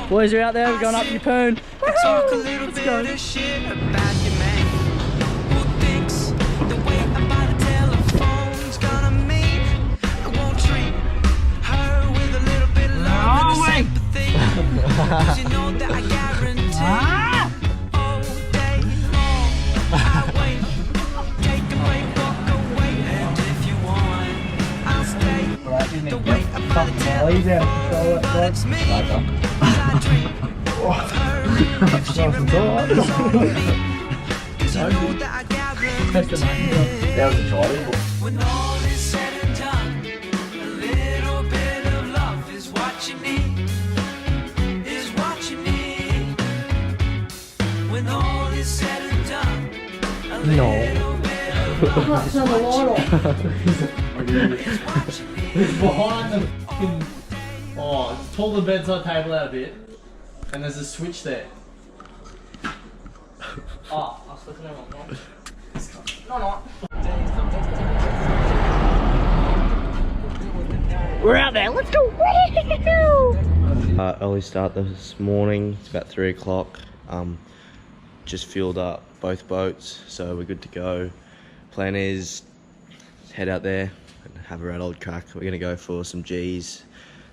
Boys are out there, we're going up your poon. Let's go. When all is said and done, a little bit of love is what you need. Is what you need. When all is said and done, a little bit of love is what you need. It's behind the fucking... Oh, it's pull the bedside table out a bit. And there's a switch there. Oh, I was looking at one. No. We're out there, let's go! Early start this morning, it's about 3 o'clock. Just fueled up both boats, so we're good to go. Plan is head out there and have a red old crack. We're gonna go for some G's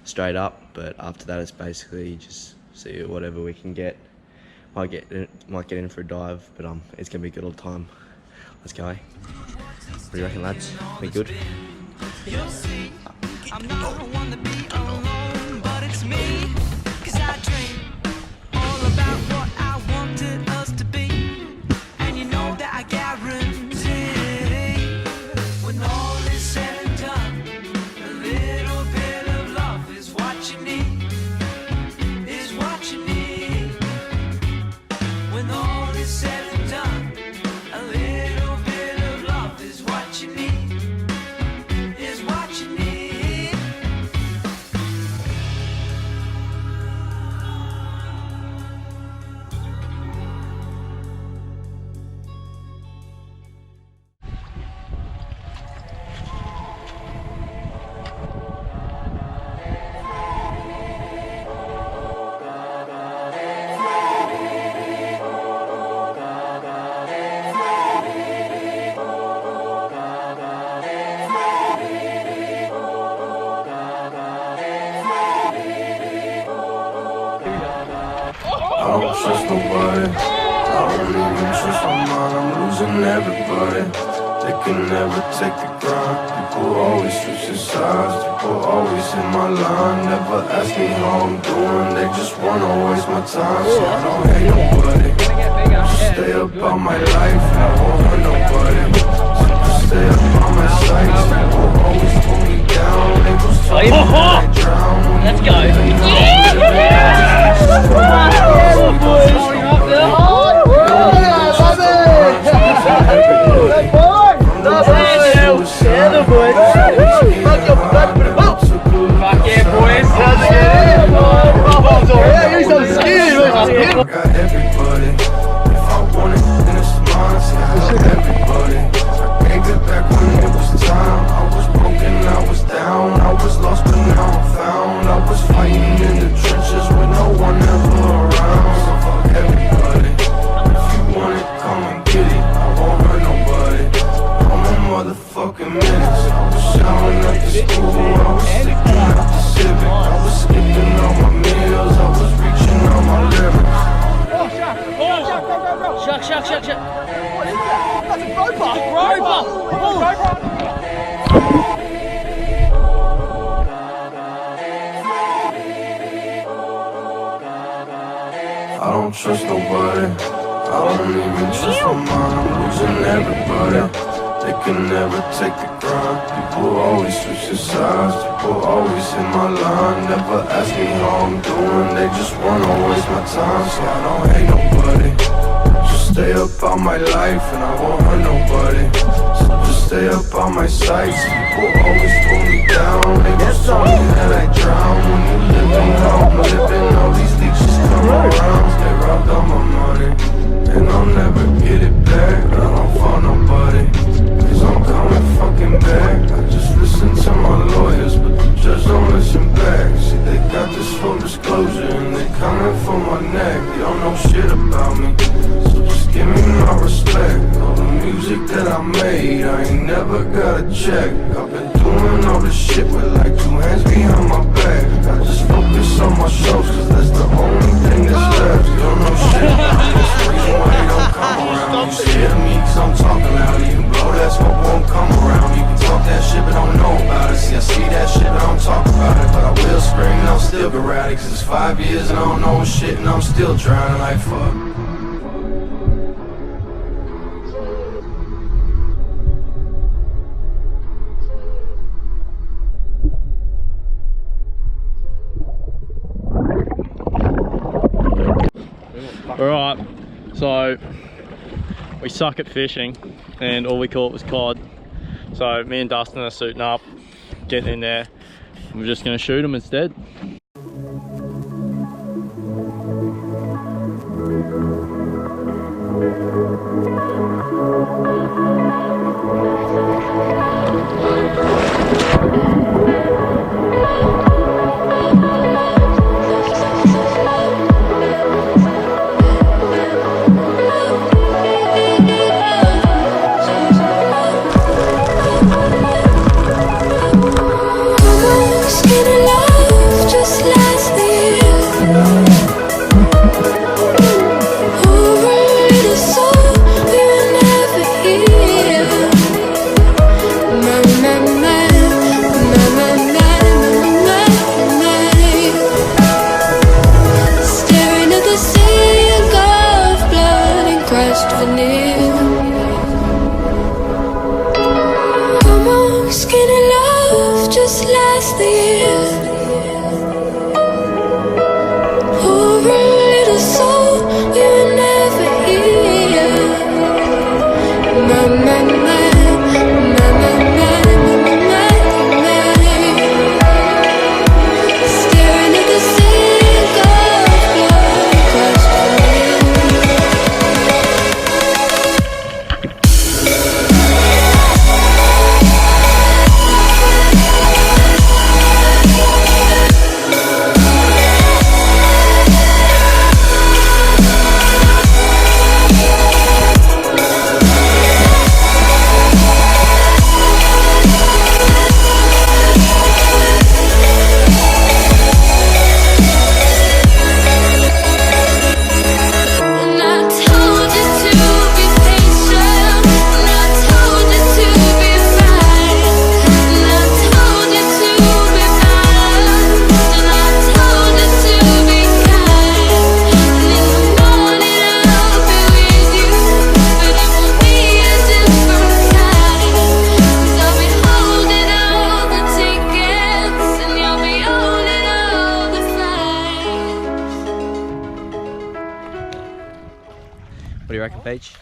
straight up, but after that it's basically just see whatever we can get. Might get in for a dive, but it's gonna be a good old time. Let's go. What do you reckon, lads? We good? You'll see, I'm not the one to be alone, but it's me, 'cause I dream all about what I wanted us to be, and you know that I guarantee, when all is said and done, a little bit of love is what you need, is what you need, when all is said and done, a little bit of love is what you need. I don't trust nobody, I don't even trust my mind, I'm losing everybody. They can never take the grind, people always switching sides, people always in my line, never ask me how I'm doing, they just wanna waste my time. So I don't hate nobody, just stay about my life, I won't hurt nobody. Just stay about my sights, people always pull me down, they was talking I drown. Let's go. I got everybody. If I want it, then it's mine. See, I got everybody. I gave it back when it was time. I was broken, I was down. I was lost, but now I'm found. I was fighting in the trenches with no one ever around. So fuck everybody. If you want it, come and get it. I won't hurt nobody. I'm a motherfucking menace. I was shouting at the school. I was sticking at the civic. I was skipping all my meals. I was reaching all my lyrics. Shuck. What is that? That's a roper! I don't trust nobody, I don't even trust my mind, I'm losing everybody. can never take the grind. People always switch the sides, people always in my line. Never ask me how I'm doing, they just wanna waste my time. So I don't hate nobody, just stay up on my life and I won't hurt nobody. So just stay up on my sights, people always pull me down. They just told me that I drown. When you living how I'm living, all these leeches come around. They robbed all my money and I'll never get it back. I don't fall nobody, cause I'm coming fucking back. I just listen to my lawyers, but the judge don't listen back. See, they got this full disclosure and they coming for my neck. They don't know shit about me, so just give me my respect. All the music that I made, I ain't never got a check. I've been doing all this shit with like 2 hands behind my back. I just focus on my shows, cause that's the only thing that's left. You don't know shit about me, that's the reason why you don't come around. You scared of me cause I'm talking loud. You can blow that smoke, won't come around. You can talk that shit but don't know about it. See, I see that shit but I don't talk about it. But I will scream and I'll still be rowdy, cause it's 5 years and I don't know shit and I'm still drowning like fuck. Alright, so we suck at fishing and all we caught was cod. So me and Dustin are suiting up, getting in there. We're just going to shoot them instead. What do you reckon, Peach?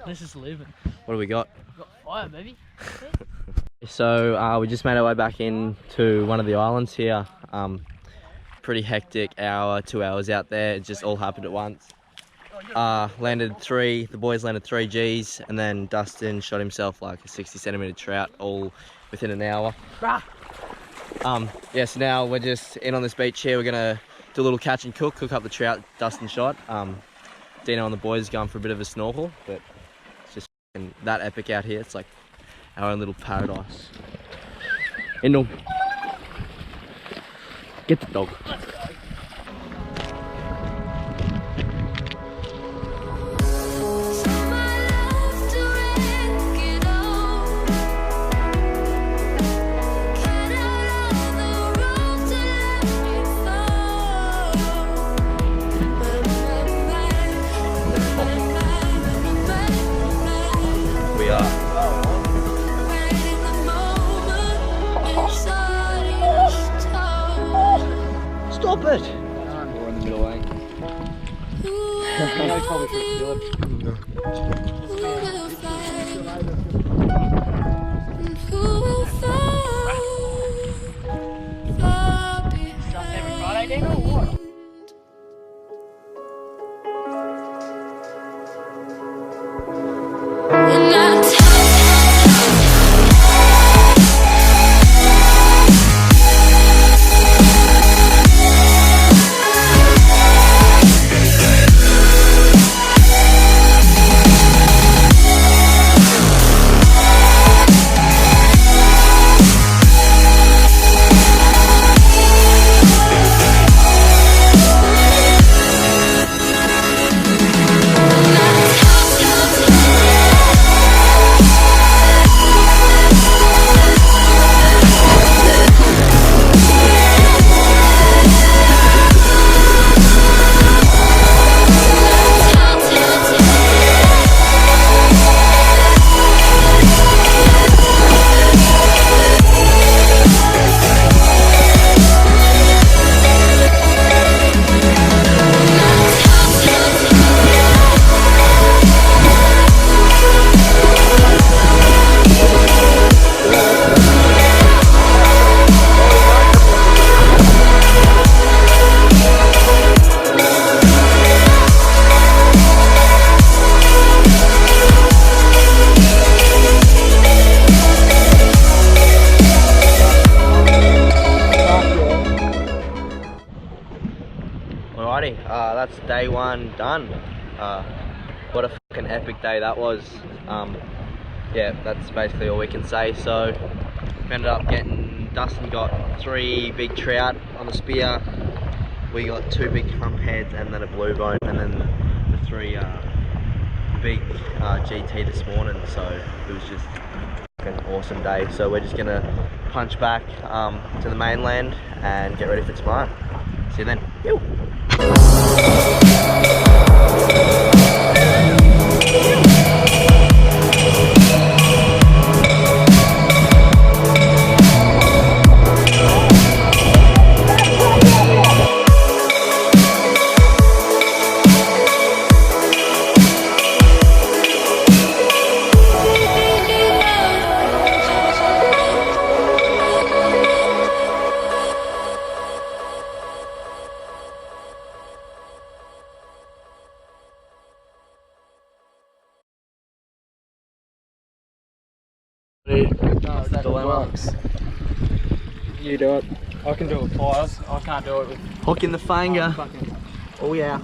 Let's just leave it. What do we got? Got fire, baby. So we just made our way back into one of the islands here. Pretty hectic hour, 2 hours out there. It just all happened at once. The boys landed 3 Gs, and then Dustin shot himself like a 60cm trout all within an hour. Yeah, so now we're just in on this beach here. We're gonna do a little catch and cook up the trout Dustin shot. Dino and the boys going for a bit of a snorkel, but it's just that epic out here. It's like our own little paradise. Indle, get the dog. day one done. What a fucking epic day that was. Yeah, that's basically all we can say. So we ended up Dustin got 3 big trout on the spear. We got 2 big hump heads and then a blue bone, and then the 3 big GT this morning. So it was just an awesome day. So we're just gonna punch back to the mainland and get ready for tomorrow. See you then. Yo. Dilemma. You do it. I can do it with pliers. I can't do it with Hook in the finger. fucking. Oh yeah.